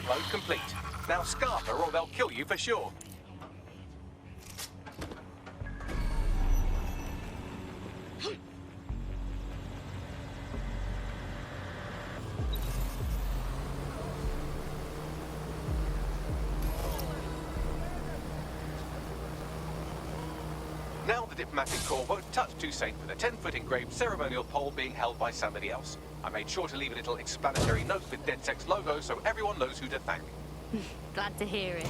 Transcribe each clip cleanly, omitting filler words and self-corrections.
Upload complete. Now scarf her or they'll kill you for sure. Now the diplomatic corps won't touch Toussaint with a 10-foot engraved ceremonial pole being held by somebody else. I made sure to leave a little explanatory note with DedSec's logo so everyone knows who to thank. Glad to hear it.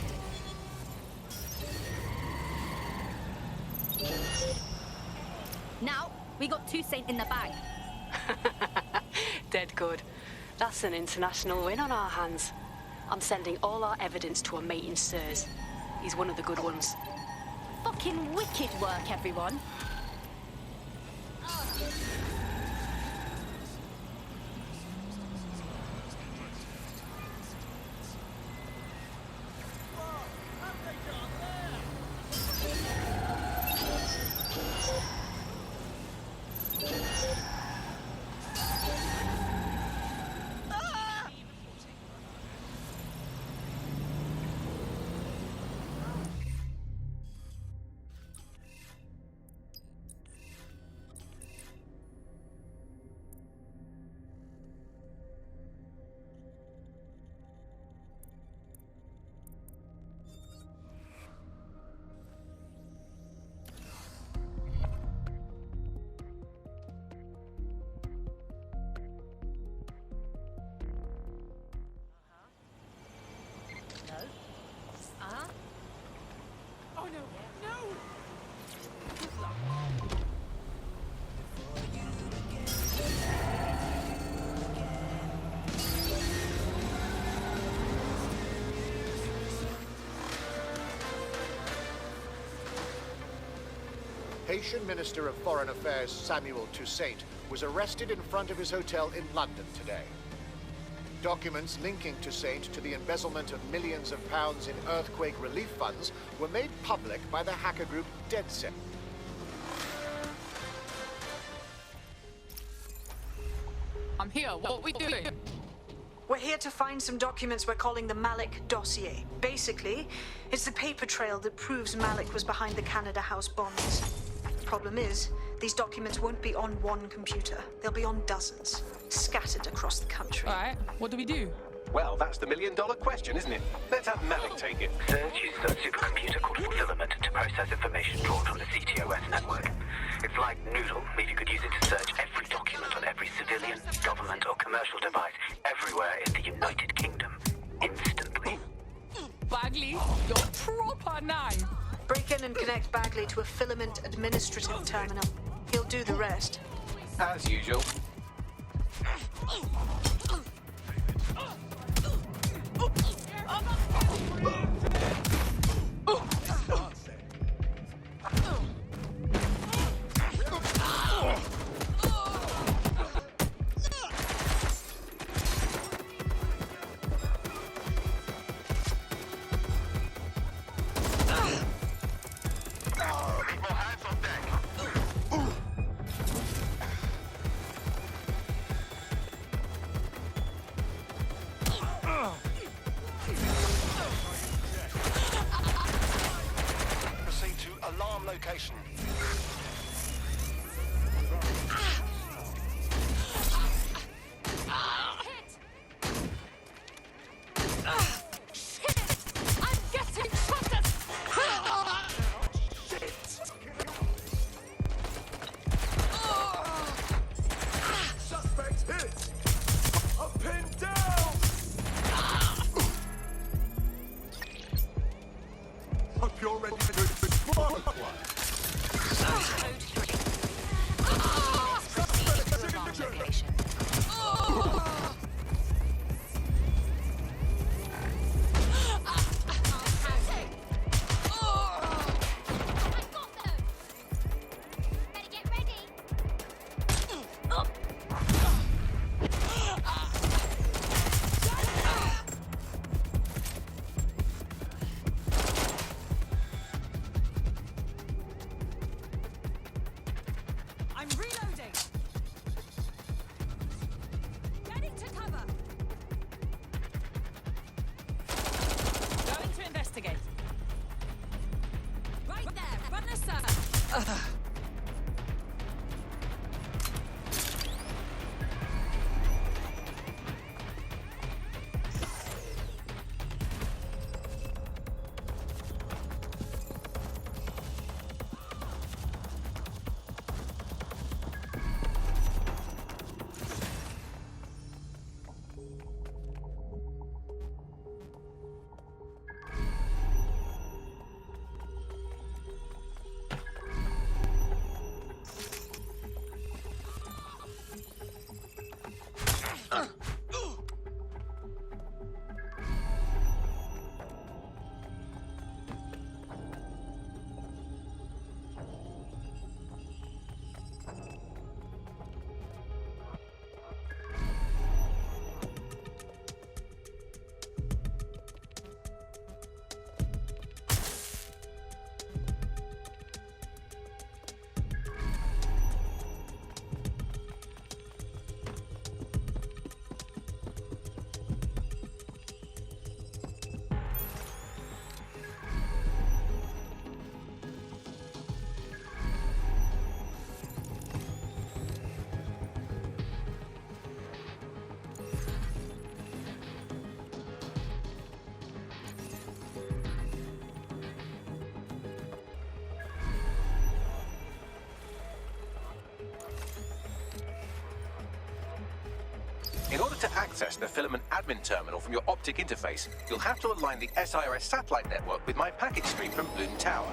Now, we got Toussaint in the bag. Dead good. That's an international win on our hands. I'm sending all our evidence to a mate in SERII. He's one of the good ones. Fucking wicked work, everyone. Oh no, no! Haitian Minister of Foreign Affairs Samuel Toussaint was arrested in front of his hotel in London today. Documents linking Toussaint to the embezzlement of millions of pounds in earthquake relief funds were made public by the hacker group DedSec. I'm here. What are we doing? We're here to find some documents we're calling the Malik dossier. Basically, it's the paper trail that proves Malik was behind the Canada House bombings. The problem is, these documents won't be on one computer. They'll be on dozens, scattered across the country. All right, what do we do? Well, that's the million-dollar question, isn't it? Let's have Malik take it. SERII uses a supercomputer called Filament to process information drawn from the CTOS network. It's like Noodle, if you could use it to search every document on every civilian, government or commercial device everywhere in the United Kingdom, instantly. Bagley, you're proper nine. Break in and connect Bagley to a Filament administrative terminal. He'll do the rest. As usual. Proceed to alarm location. I'm getting shot at. Suspect hit! A pin down! Hope you're ready to do the smart one. Code 3. In order to access the filament admin terminal from your optic interface, you'll have to align the SIRS satellite network with my packet stream from Bloom Tower.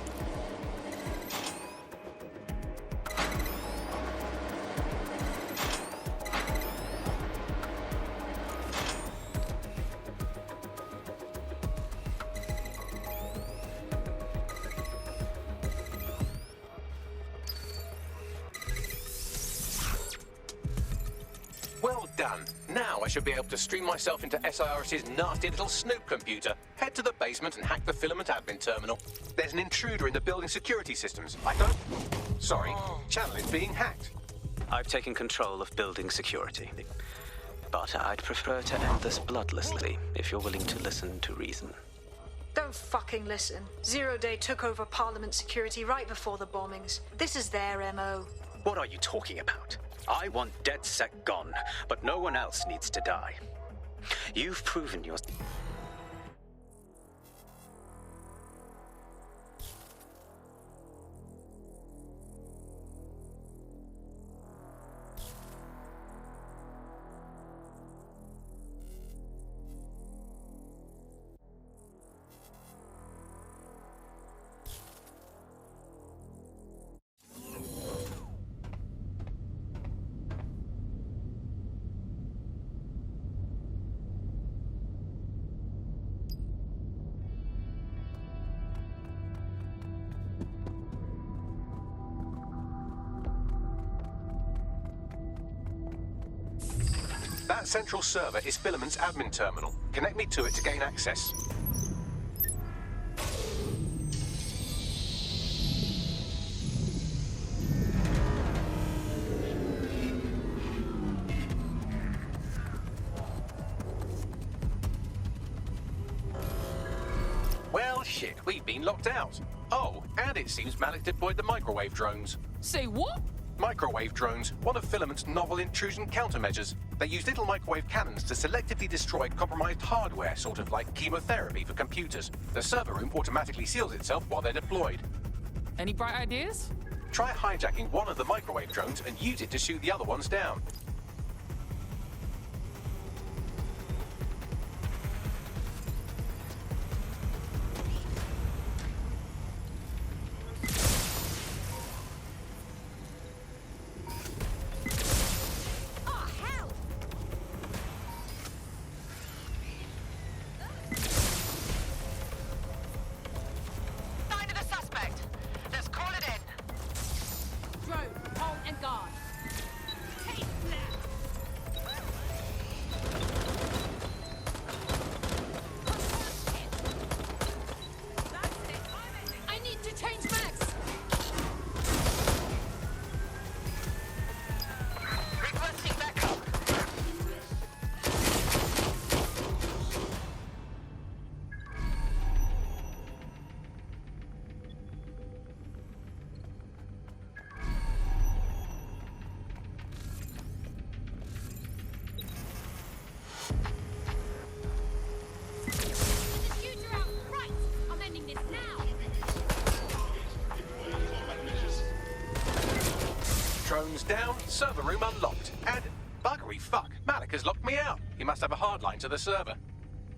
Well done. Now I should be able to stream myself into SIRS's nasty little snoop computer, head to the basement and hack the filament admin terminal. There's an intruder in the building security systems. Sorry, channel is being hacked. I've taken control of building security. But I'd prefer to end this bloodlessly, if you're willing to listen to reason. Don't fucking listen. Zero Day took over Parliament security right before the bombings. This is their MO. What are you talking about? I want DedSec gone, but no one else needs to die. You've proven your... That central server is Filament's admin terminal. Connect me to it to gain access. Well, shit, we've been locked out. Oh, and it seems Malik deployed the microwave drones. Say what? Microwave drones, one of Filament's novel intrusion countermeasures. They use little microwave cannons to selectively destroy compromised hardware, sort of like chemotherapy for computers. The server room automatically seals itself while they're deployed. Any bright ideas? Try hijacking one of the microwave drones and use it to shoot the other ones down. Drones down, server room unlocked. And buggery fuck, Malik has locked me out. He must have a hard line to the server.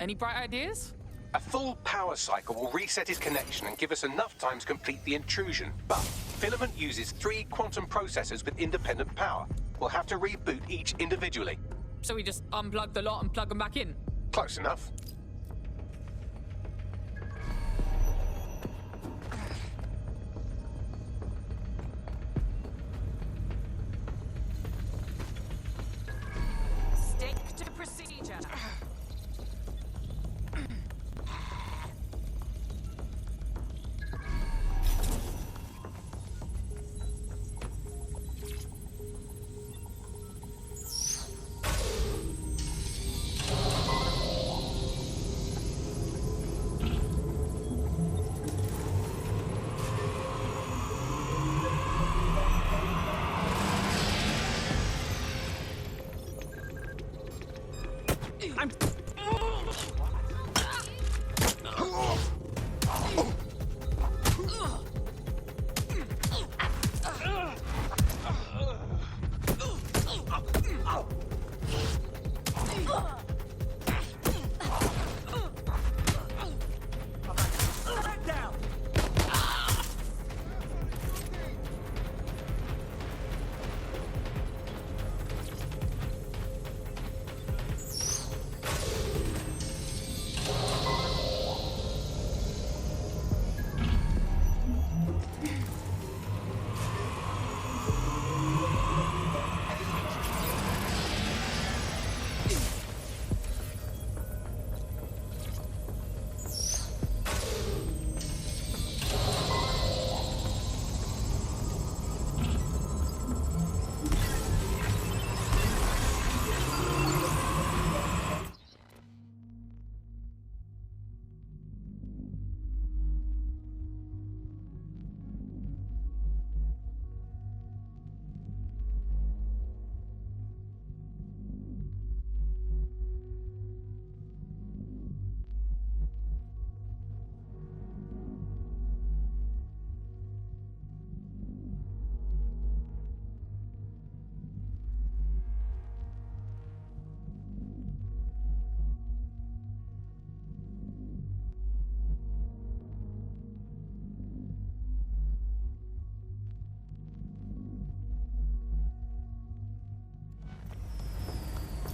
Any bright ideas? A full power cycle will reset his connection and give us enough time to complete the intrusion. But Filament uses 3 quantum processors with independent power. We'll have to reboot each individually. So we just unplug the lot and plug them back in? Close enough. Stick to procedure.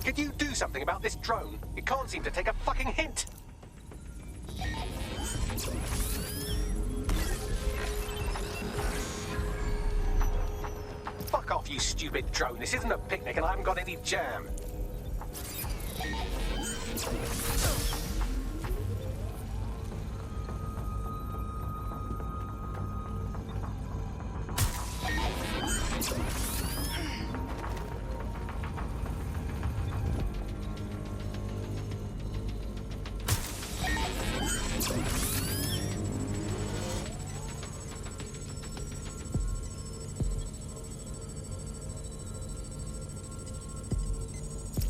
Could you do something about this drone? It can't seem to take a fucking hint. Fuck off, you stupid drone. This isn't a picnic and I haven't got any jam.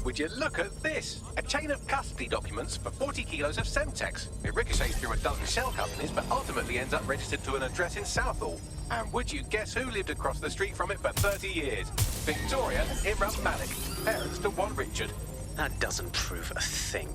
Would you look at this? A chain of custody documents for 40 kilos of Semtex. It ricochets through a dozen shell companies, but ultimately ends up registered to an address in Southall. And would you guess who lived across the street from it for 30 years? Victoria and Imran Malik, parents to one Richard. That doesn't prove a thing.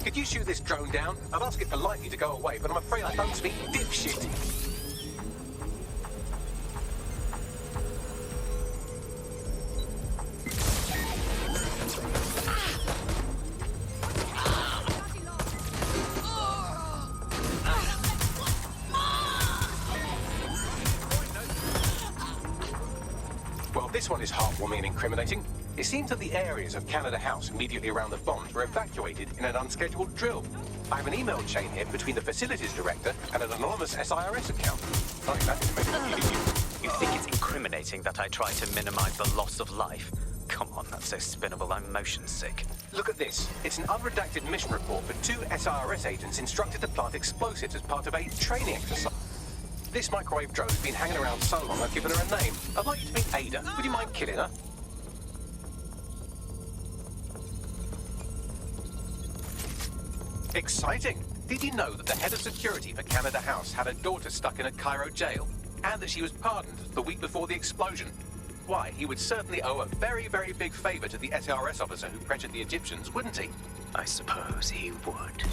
Could you shoot this drone down? I'd ask it politely to go away, but I'm afraid I don't speak dipshit. Well, this one is heartwarming and incriminating. It seems that the areas of Canada House immediately around the bombs were evacuated in an unscheduled drill. I have an email chain here between the facilities director and an anonymous SIRS account. Not exactly to make You think it's incriminating that I try to minimize the loss of life? Come on, that's so spinnable, I'm motion sick. Look at this. It's an unredacted mission report for 2 SIRS agents instructed to plant explosives as part of a training exercise. This microwave drone has been hanging around so long I've given her a name. I'd like you to meet Ada. Would you mind killing her? Exciting! Did you know that the head of security for Canada House had a daughter stuck in a Cairo jail? And that she was pardoned the week before the explosion? Why, he would certainly owe a very, very big favor to the SRS officer who pressured the Egyptians, wouldn't he? I suppose he would.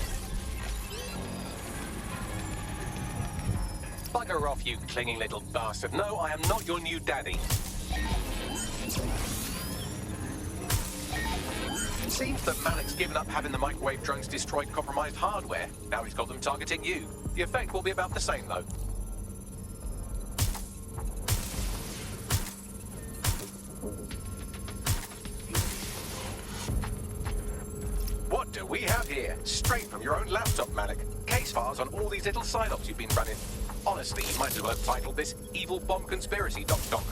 Bugger off, you clinging little bastard. No, I am not your new daddy. It seems that Malik's given up having the microwave drones destroy compromised hardware. Now he's got them targeting you. The effect will be about the same, though. What do we have here? Straight from your own laptop, Malik. Case files on all these little side-ops you've been running. Honestly, you might as well have titled this Evil Bomb Conspiracy, Doc.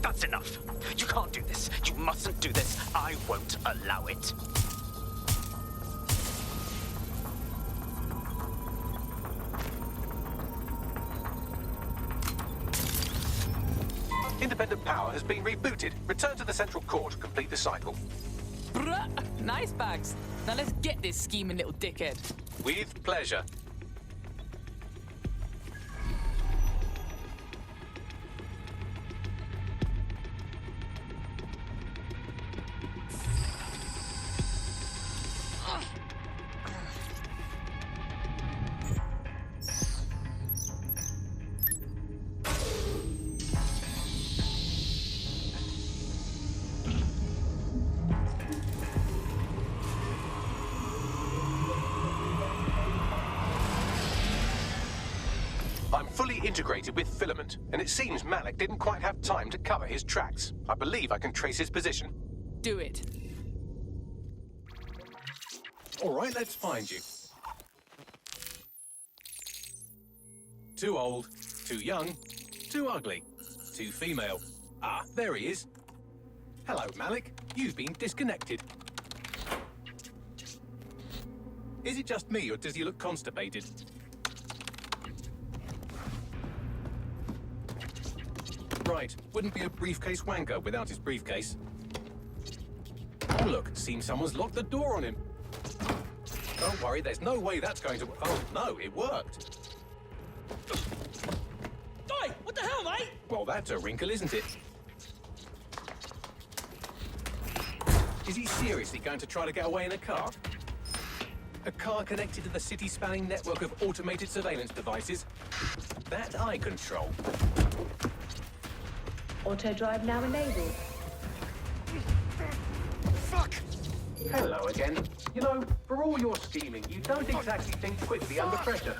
That's enough. You can't do this. You mustn't do this. I won't allow it. Independent power has been rebooted. Return to the central core to complete the cycle. Bruh, nice bags. Now let's get this scheming little dickhead. With pleasure. I'm fully integrated with Filament, and it seems Malik didn't quite have time to cover his tracks. I believe I can trace his position. Do it. All right, let's find you. Too old, too young, too ugly, too female. Ah, there he is. Hello, Malik. You've been disconnected. Is it just me, or does he look constipated? Right, wouldn't be a briefcase wanker without his briefcase. Oh look, seems someone's locked the door on him. Don't worry, there's no way that's going to... Oh no, it worked. Oi, what the hell, mate? Well, that's a wrinkle, isn't it? Is he seriously going to try to get away in a car? A car connected to the city-spanning network of automated surveillance devices? That I control. Auto drive now enabled. Fuck! Hello again. You know, for all your scheming, you don't exactly think quickly under pressure.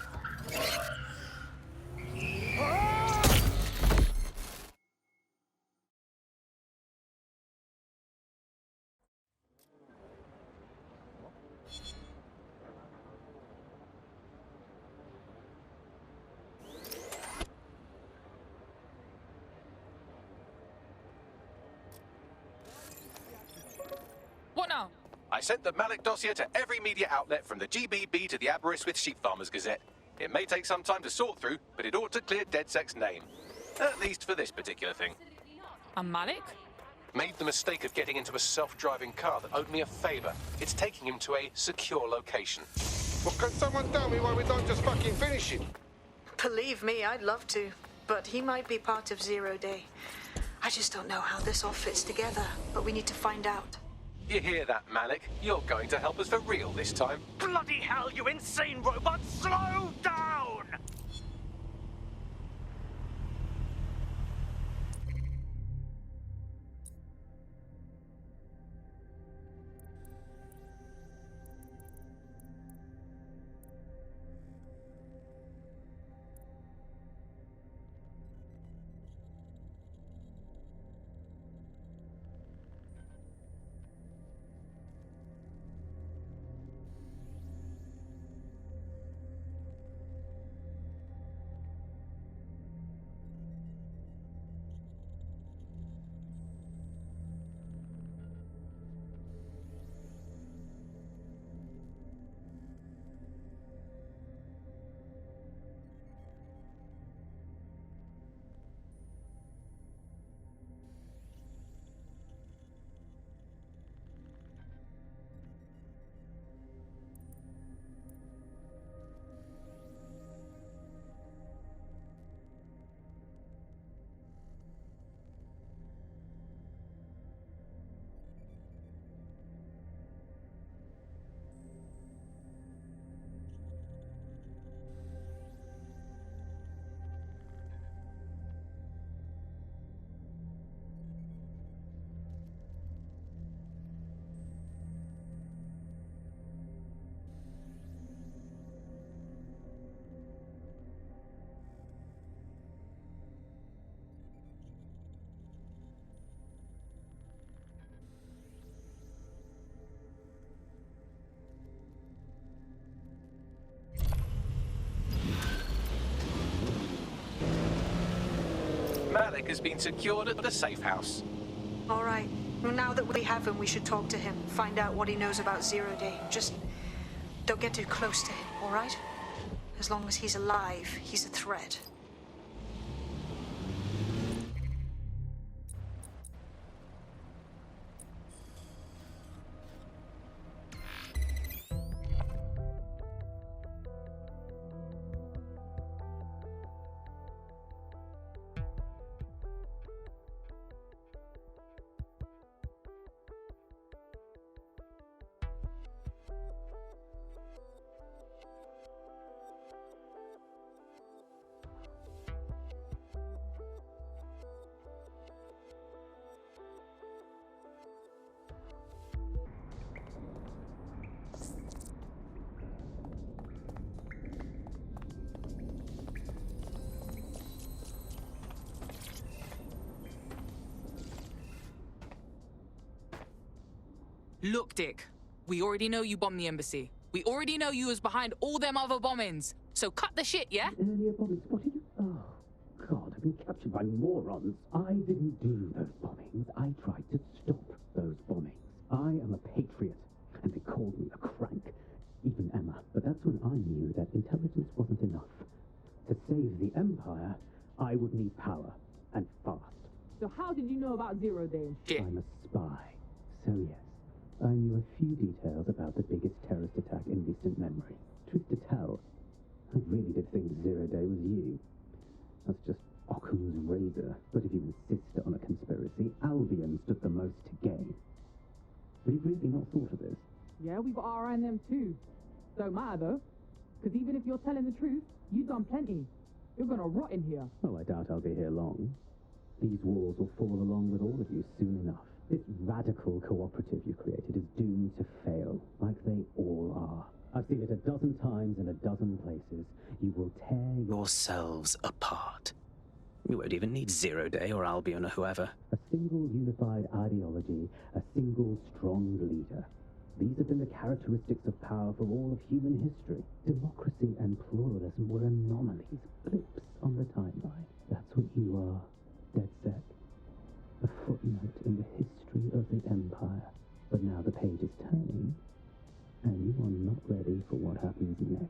What now? I sent the Malik dossier to every media outlet from the GBB to the Aberystwyth Sheep Farmers Gazette. It may take some time to sort through, but it ought to clear DedSec's name. At least for this particular thing. And Malik? Made the mistake of getting into a self-driving car that owed me a favor. It's taking him to a secure location. Well, can someone tell me why we don't just fucking finish it? Believe me, I'd love to. But he might be part of Zero Day. I just don't know how this all fits together, but we need to find out. You hear that, Malik? You're going to help us for real this time. Bloody hell, you insane robot! Slow down! Malik has been secured at the safe house. All right. Well, now that we have him, we should talk to him. Find out what he knows about Zero Day. Just don't get too close to him, all right? As long as he's alive, he's a threat. Look, Dick, we already know you bombed the embassy. We already know you was behind all them other bombings. So cut the shit, yeah? Earlier bombings, what did you... Oh, God, I've been captured by morons. I didn't do those bombings. I tried to stop those bombings. I am a patriot, and they called me a crank. Even Emma. But that's when I knew that intelligence wasn't enough. To save the Empire, I would need power, and fast. So how did you know about Zero Day and shit? I'm a spy. So yes, I knew a few details about the biggest terrorist attack in recent memory. Truth to tell, I really did think Zero Day was you. That's just Occam's razor. But if you insist on a conspiracy, Albion stood the most to gain. We've really not thought of this. Yeah, we got our eye on them too. Don't matter though, because even if you're telling the truth, you've done plenty. You're gonna rot in here. Oh, I doubt I'll be here long. These walls will fall along with all of you soon enough. This radical cooperative you created is doomed to fail, like they all are. I've seen it a dozen times in a dozen places. You will tear yourselves apart. You won't even need Zero Day or Albion or whoever. A single unified ideology, a single strong leader. These have been the characteristics of power for all of human history. Democracy and pluralism were anomalies, blips on the timeline. That's what you are, dead set. A footnote in the history of the Empire. But now the page is turning, and you are not ready for what happens next.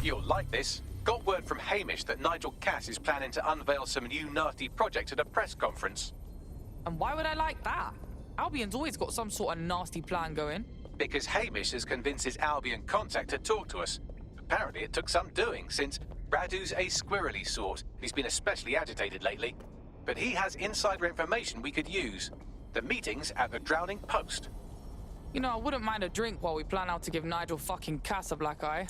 You'll like this. Got word from Hamish that Nigel Cass is planning to unveil some new nasty project at a press conference. And why would I like that? Albion's always got some sort of nasty plan going. Because Hamish has convinced his Albion contact to talk to us. Apparently it took some doing, since Radu's a squirrely sort. He's been especially agitated lately. But he has insider information we could use. The meeting's at the Drowning Post. You know, I wouldn't mind a drink while we plan out to give Nigel fucking Cass a black eye.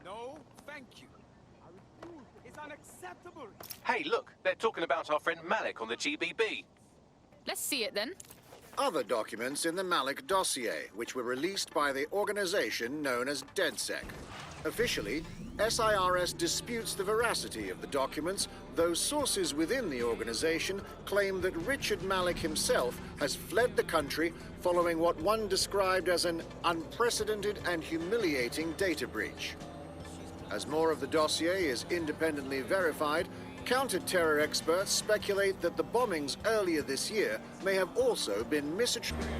No, thank you. I refuse. It's unacceptable. Hey, look, they're talking about our friend Malik on the GBB. Let's see it then. Other documents in the Malik dossier, which were released by the organization known as DedSec. Officially, SIRS disputes the veracity of the documents, though sources within the organization claim that Richard Malik himself has fled the country following what one described as an unprecedented and humiliating data breach. As more of the dossier is independently verified, counter-terror experts speculate that the bombings earlier this year may have also been misattributed.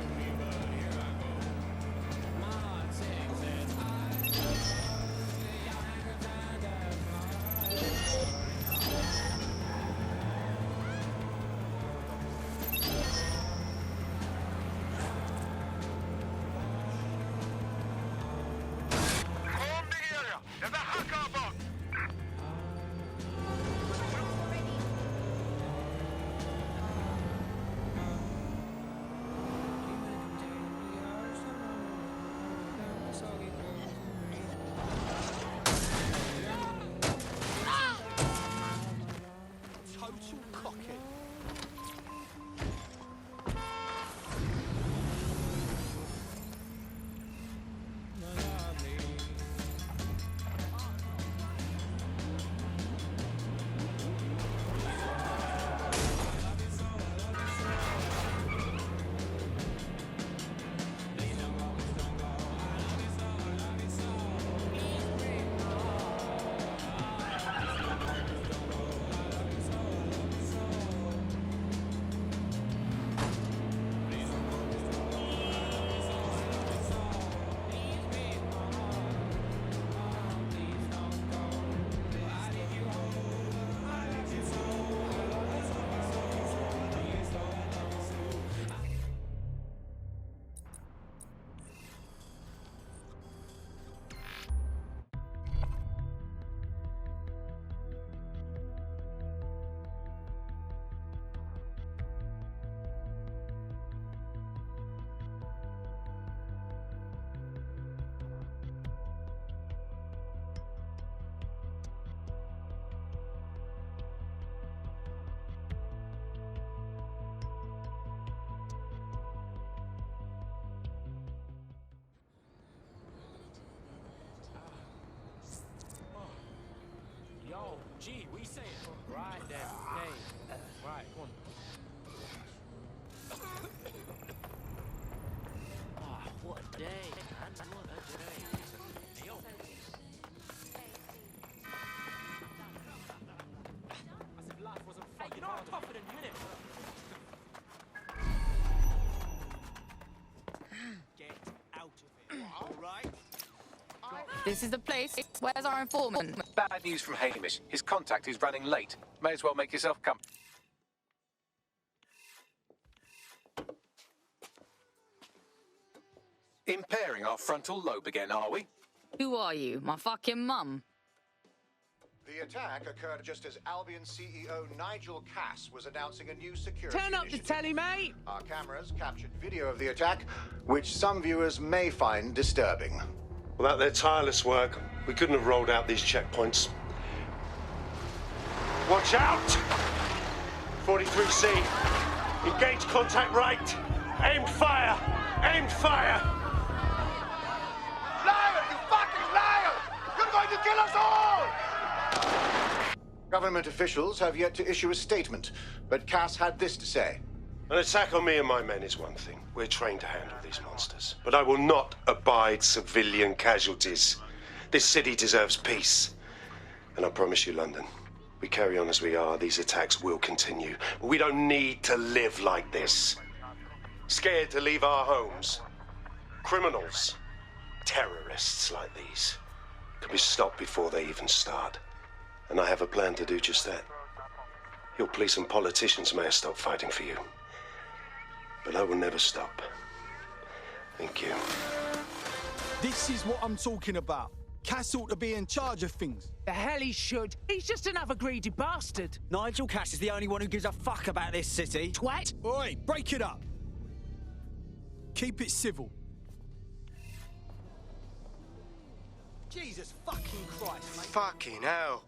Yo, gee, we say it. Right then. Hey. Right, come on. Ah, what a day, man. What a day. Yo. As if life wasn't fucking hard. I'm tougher than you, innit? Get out of it. All right? This is the place. Where's our informant? Bad news from Hamish. His contact is running late. May as well make yourself come. Impairing our frontal lobe again, are we? Who are you? My fucking mum? The attack occurred just as Albion CEO Nigel Cass was announcing a new security Turn up the telly, mate! Our cameras captured video of the attack, which some viewers may find disturbing. Without their tireless work, we couldn't have rolled out these checkpoints. Watch out! 43C. Engage contact right. Aimed fire! Aimed fire! Liar! You fucking liar! You're going to kill us all! Government officials have yet to issue a statement, but Cass had this to say. An attack on me and my men is one thing. We're trained to handle these monsters. But I will not abide civilian casualties. This city deserves peace. And I promise you, London, we carry on as we are, these attacks will continue. But we don't need to live like this. Scared to leave our homes. Criminals, terrorists like these, can be stopped before they even start. And I have a plan to do just that. Your police and politicians may have stopped fighting for you. But I will never stop. Thank you. This is what I'm talking about. Cass ought to be in charge of things. The hell he should. He's just another greedy bastard. Nigel Cass is the only one who gives a fuck about this city. Twat! Oi, break it up. Keep it civil. Jesus fucking Christ, mate. Fucking hell.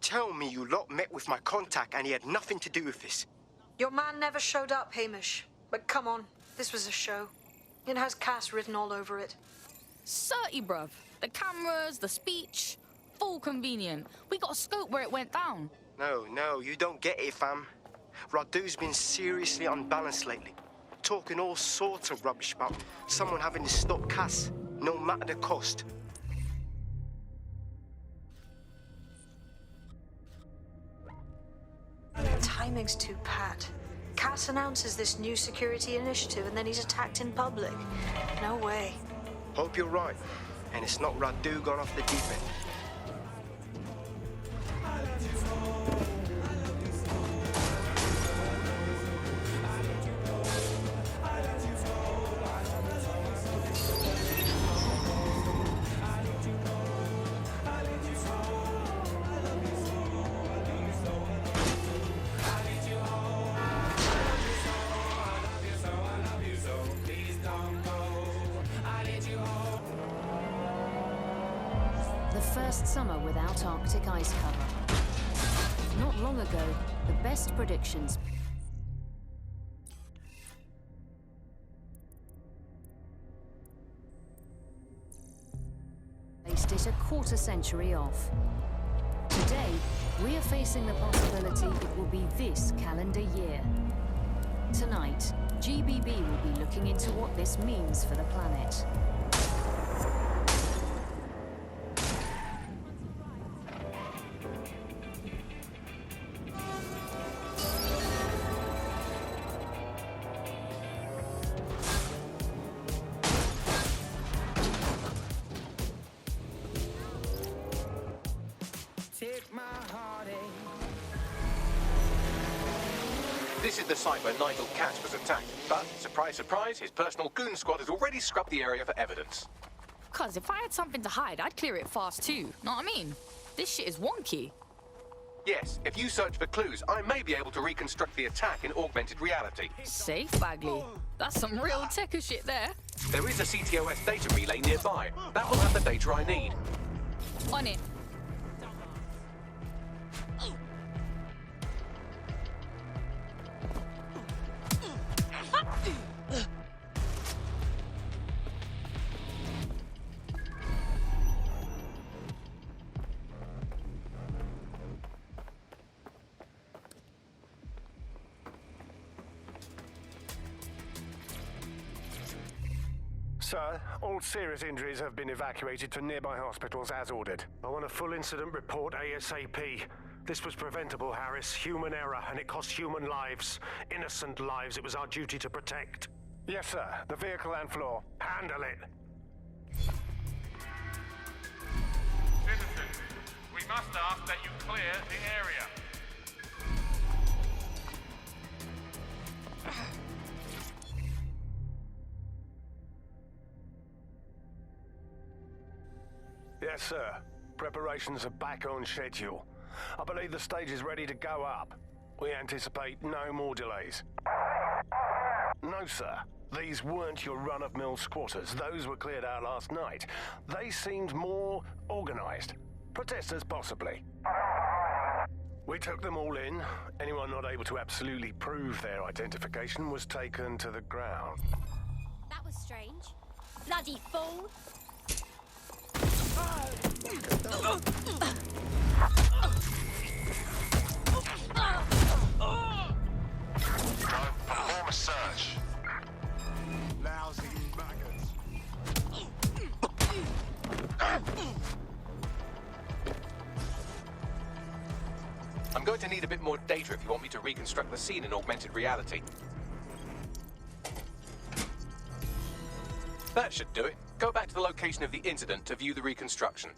Tell me you lot met with my contact and he had nothing to do with this. Your man never showed up, Hamish. But come on, this was a show. It has Cass written all over it. SERII, bruv. The cameras, the speech, full convenient. We got a scope where it went down. No, you don't get it, fam. Radu's been seriously unbalanced lately. Talking all sorts of rubbish about someone having to stop Cass, no matter the cost. The timing's too pat. Cass announces this new security initiative and then he's attacked in public. No way. Hope you're right, and it's not Radu gone off the deep end. The first summer without Arctic ice cover. Not long ago, the best predictions placed it a quarter century off. Today, we are facing the possibility it will be this calendar year. Tonight, GBB will be looking into what this means for the planet. This is the site where Nigel Katz was attacked, but, surprise, surprise, his personal goon squad has already scrubbed the area for evidence. Cuz if I had something to hide, I'd clear it fast too. Know what I mean? This shit is wonky. Yes, if you search for clues, I may be able to reconstruct the attack in augmented reality. Safe, Bagley. That's some real techer shit there. There is a CTOS data relay nearby. That will have the data I need. On it. Sir, all serious injuries have been evacuated to nearby hospitals as ordered. I want a full incident report ASAP. This was preventable, Harris. Human error, and it cost human lives. Innocent lives it was our duty to protect. Yes, sir. The vehicle and floor. Handle it. Citizens, we must ask that you clear the area. Yes, sir. Preparations are back on schedule. I believe the stage is ready to go up. We anticipate no more delays. No, sir. These weren't your run-of-mill squatters. Those were cleared out last night. They seemed more organized. Protesters, possibly. We took them all in. Anyone not able to absolutely prove their identification was taken to the ground. That was strange. Bloody fool! Perform a search. Lousy maggots. I'm going to need a bit more data if you want me to reconstruct the scene in augmented reality. That should do it. Go back to the location of the incident to view the reconstruction.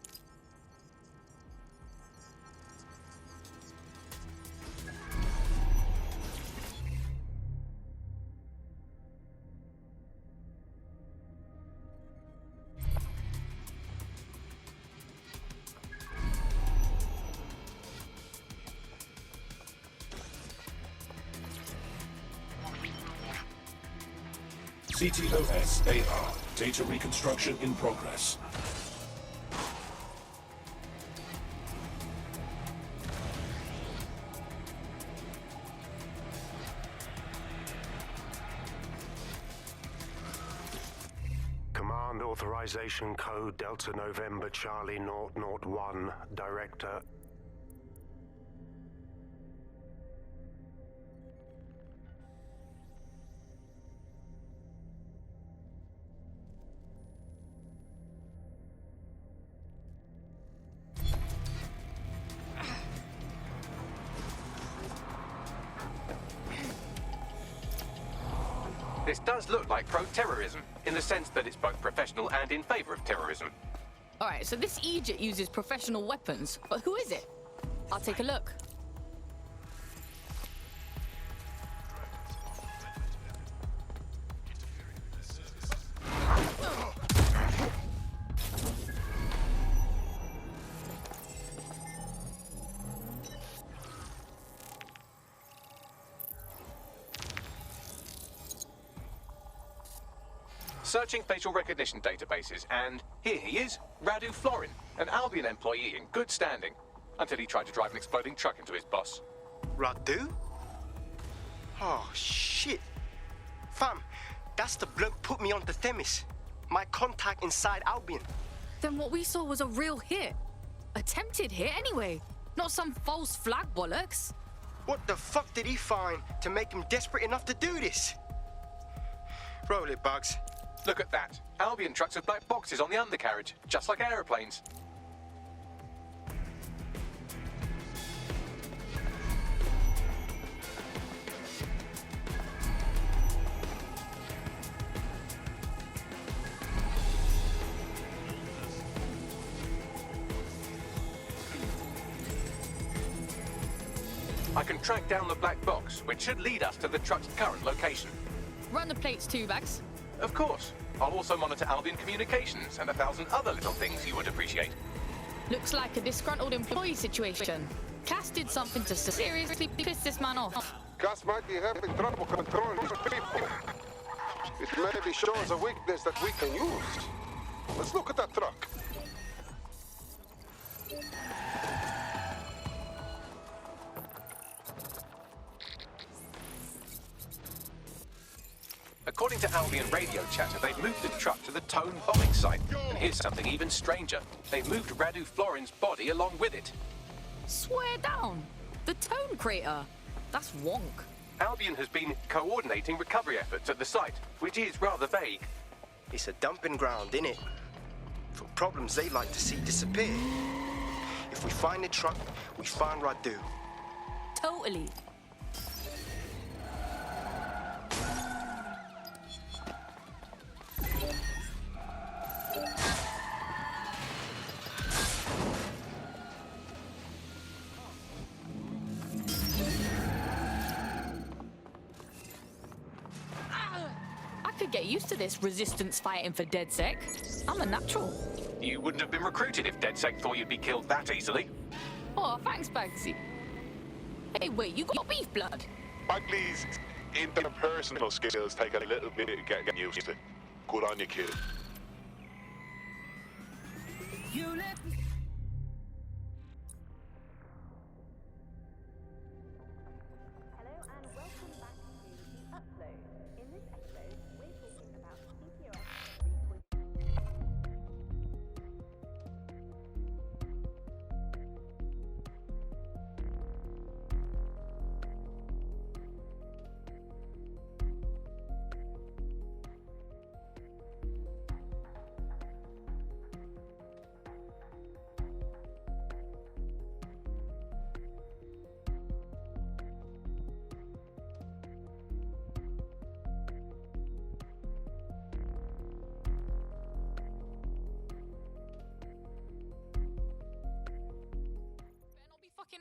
CTOS AR. Data reconstruction in progress. Authorization code Delta November Charlie 001, Director. This does look like pro-terrorism, in the sense that it's both professional and in favor of terrorism. Alright, so this Egypt uses professional weapons, but who is it? I'll take a look. Searching facial recognition databases, and here he is, Radu Florin, an Albion employee in good standing, until he tried to drive an exploding truck into his boss. Radu? Oh, shit. Fam, that's the bloke put me on the Themis. My contact inside Albion. Then what we saw was a real hit. Attempted hit, anyway. Not some false flag bollocks. What the fuck did he find to make him desperate enough to do this? Roll it, Bugs. Look at that. Albion trucks have black boxes on the undercarriage, just like aeroplanes. I can track down the black box, which should lead us to the truck's current location. Run the plates too, Bags. Of course. I'll also monitor Albion communications and 1,000 other little things you would appreciate. Looks like a disgruntled employee situation. Cass did something to seriously piss this man off. Cass might be having trouble controlling his people. It maybe shows a weakness that we can use. Let's look at that truck. According to Albion radio chatter, they've moved the truck to the Tone bombing site. And here's something even stranger. They've moved Radu Florin's body along with it. Swear down. The Tone crater. That's wonk. Albion has been coordinating recovery efforts at the site, which is rather vague. It's a dumping ground, innit? For problems they like to see disappear. If we find the truck, we find Radu. Totally. Get used to this resistance fighting for DedSec. I'm a natural. You wouldn't have been recruited if DedSec thought you'd be killed that easily. Oh, thanks, Bagsy. Hey, wait, you got beef blood? Bagley's interpersonal skills take a little bit to get used to. Good on you, kid. You let me... Hello and welcome back to The Upload. In this episode, we're talking about CTOS 3.0.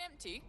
Empty.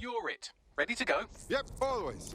You're it. Ready to go? Yep, always.